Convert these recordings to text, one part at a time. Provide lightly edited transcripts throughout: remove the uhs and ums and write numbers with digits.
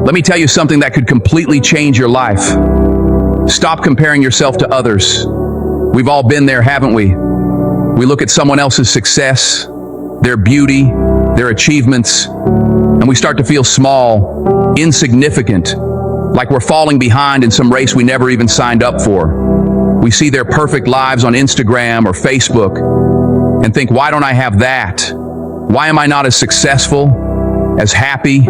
Let me tell you something that could completely change your life. Stop comparing yourself to others. We've all been there, haven't we? We look at someone else's success, their beauty, their achievements, and we start to feel small, insignificant, like we're falling behind in some race we never even signed up for. We see their perfect lives on Instagram or Facebook and think, why don't I have that? Why am I not as successful, as happy,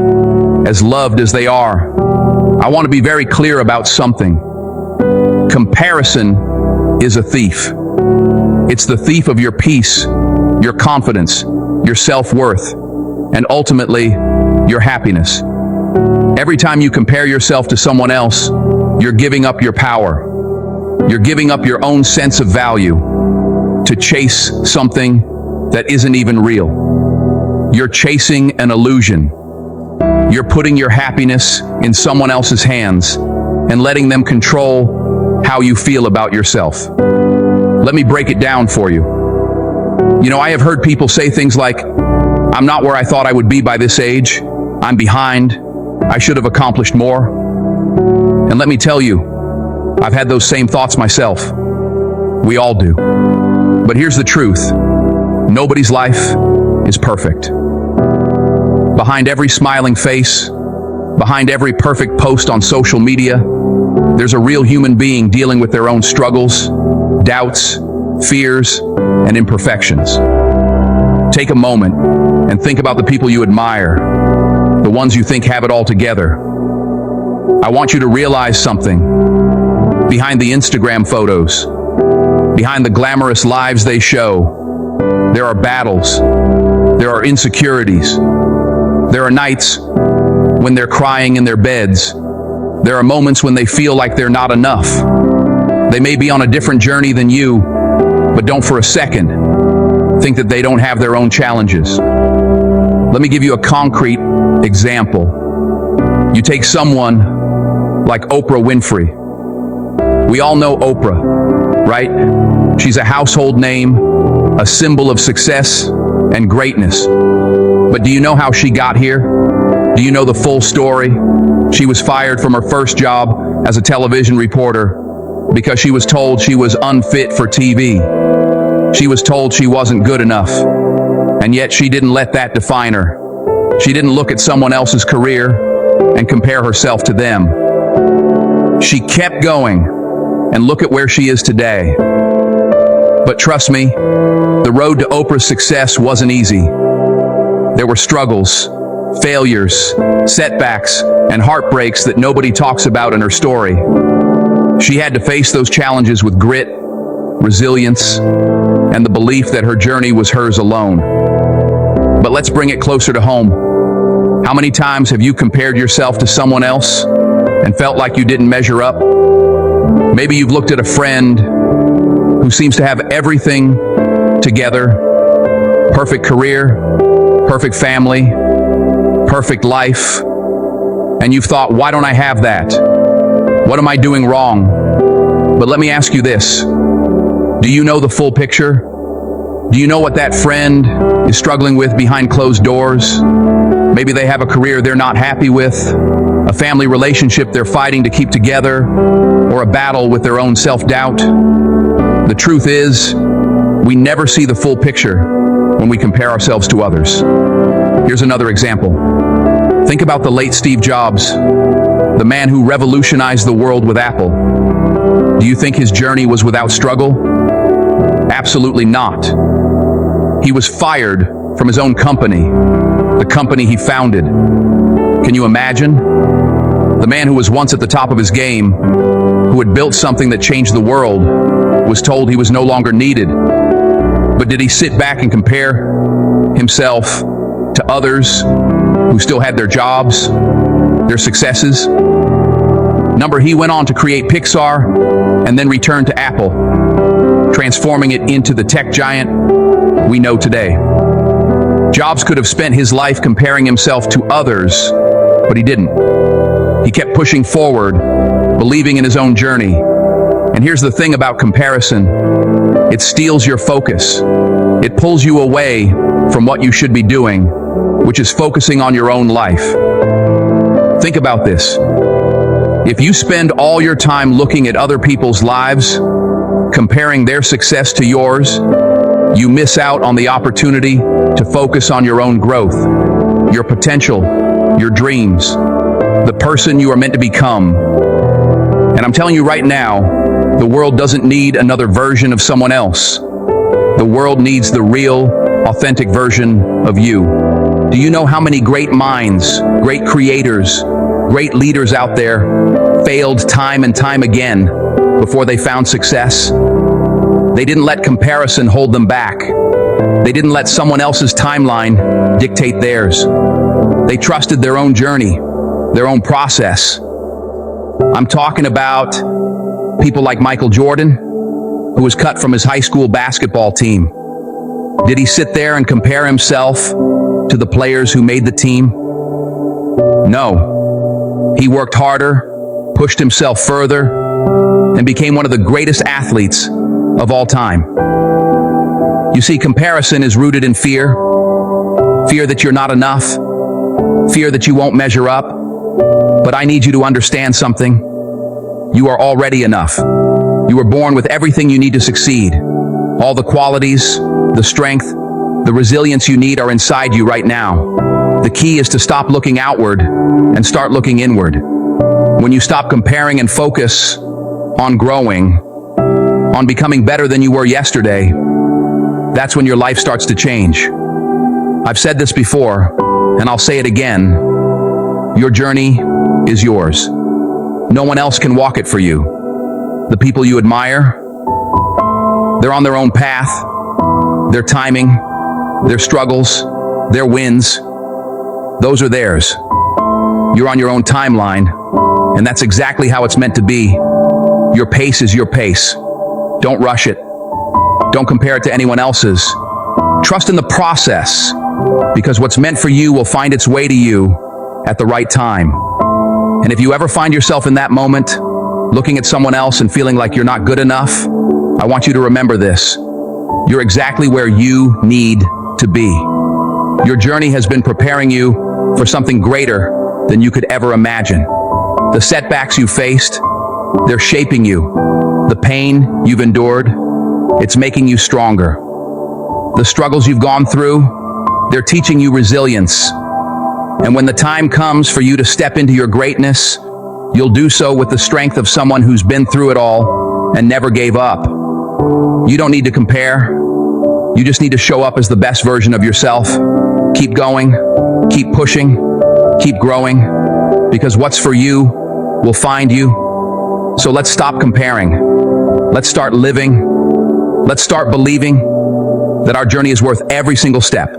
as loved as they are? I want to be very clear about something. Comparison is a thief. It's the thief of your peace, your confidence, your self-worth, and ultimately, your happiness. Every time you compare yourself to someone else, you're giving up your power. You're giving up your own sense of value to chase something that isn't even real. You're chasing an illusion. You're putting your happiness in someone else's hands and letting them control how you feel about yourself. Let me break it down for you. I have heard people say things like, I'm not where I thought I would be by this age. I'm behind. I should have accomplished more. And let me tell you, I've had those same thoughts myself. We all do. But here's the truth. Nobody's life is perfect. Behind every smiling face, behind every perfect post on social media, there's a real human being dealing with their own struggles, doubts, fears, and imperfections. Take a moment and think about the people you admire, the ones you think have it all together. I want you to realize something. Behind the Instagram photos, behind the glamorous lives they show, there are battles, there are insecurities, there are nights when they're crying in their beds, there are moments when they feel like they're not enough. They may be on a different journey than you, but don't for a second think that they don't have their own challenges. Let me give you a concrete example. You take someone like Oprah Winfrey. We all know Oprah, right? She's a household name, a symbol of success and greatness. But do you know how she got here? Do you know the full story? She was fired from her first job as a television reporter because she was told she was unfit for TV. She was told she wasn't good enough. And yet she didn't let that define her. She didn't look at someone else's career and compare herself to them. She kept going, and look at where she is today. But trust me, the road to Oprah's success wasn't easy. There were struggles, failures, setbacks, and heartbreaks that nobody talks about in her story. She had to face those challenges with grit, resilience, and the belief that her journey was hers alone. But let's bring it closer to home. How many times have you compared yourself to someone else and felt like you didn't measure up? Maybe you've looked at a friend who seems to have everything together, perfect career, perfect family, perfect life, and you've thought, why don't I have that? What am I doing wrong? But let me ask you this. Do you know the full picture? Do you know what that friend is struggling with behind closed doors? Maybe they have a career they're not happy with, a family relationship they're fighting to keep together, or a battle with their own self-doubt. The truth is, we never see the full picture when we compare ourselves to others. Here's another example. Think about the late Steve Jobs, the man who revolutionized the world with Apple. Do you think his journey was without struggle? Absolutely not. He was fired from his own company, the company he founded. Can you imagine? The man who was once at the top of his game, who had built something that changed the world, was told he was no longer needed. But did he sit back and compare himself to others who still had their jobs, their successes? He went on to create Pixar and then returned to Apple, transforming it into the tech giant we know today. Jobs could have spent his life comparing himself to others, but he didn't. He kept pushing forward, believing in his own journey. And here's the thing about comparison. It steals your focus. It pulls you away from what you should be doing, which is focusing on your own life. Think about this. If you spend all your time looking at other people's lives, comparing their success to yours, you miss out on the opportunity to focus on your own growth, your potential, your dreams, the person you are meant to become. And I'm telling you right now, the world doesn't need another version of someone else. The world needs the real, authentic version of you. Do you know how many great minds, great creators, great leaders out there failed time and time again before they found success? They didn't let comparison hold them back. They didn't let someone else's timeline dictate theirs. They trusted their own journey, their own process. I'm talking about people like Michael Jordan, who was cut from his high school basketball team. Did he sit there and compare himself to the players who made the team? No. He worked harder, pushed himself further, and became one of the greatest athletes of all time. You see, comparison is rooted in fear. Fear that you're not enough. Fear that you won't measure up. But I need you to understand something. You are already enough. You were born with everything you need to succeed. All the qualities, the strength, the resilience you need are inside you right now. The key is to stop looking outward and start looking inward. When you stop comparing and focus on growing, on becoming better than you were yesterday, that's when your life starts to change. I've said this before, and I'll say it again. Your journey is yours. No one else can walk it for you. The people you admire, they're on their own path, their timing, their struggles, their wins, those are theirs. You're on your own timeline, and that's exactly how it's meant to be. Your pace is your pace. Don't rush it. Don't compare it to anyone else's. Trust in the process, because what's meant for you will find its way to you at the right time. And if you ever find yourself in that moment, looking at someone else and feeling like you're not good enough, I want you to remember this. You're exactly where you need to be. Your journey has been preparing you for something greater than you could ever imagine. The setbacks you faced, they're shaping you. The pain you've endured, it's making you stronger. The struggles you've gone through, they're teaching you resilience. And when the time comes for you to step into your greatness, you'll do so with the strength of someone who's been through it all and never gave up. You don't need to compare. You just need to show up as the best version of yourself. Keep going, keep pushing, keep growing, because what's for you will find you. So let's stop comparing. Let's start living. Let's start believing that our journey is worth every single step,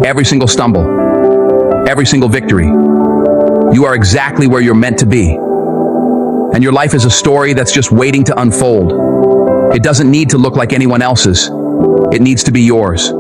every single stumble, every single victory. You are exactly where you're meant to be. And your life is a story that's just waiting to unfold. It doesn't need to look like anyone else's. It needs to be yours.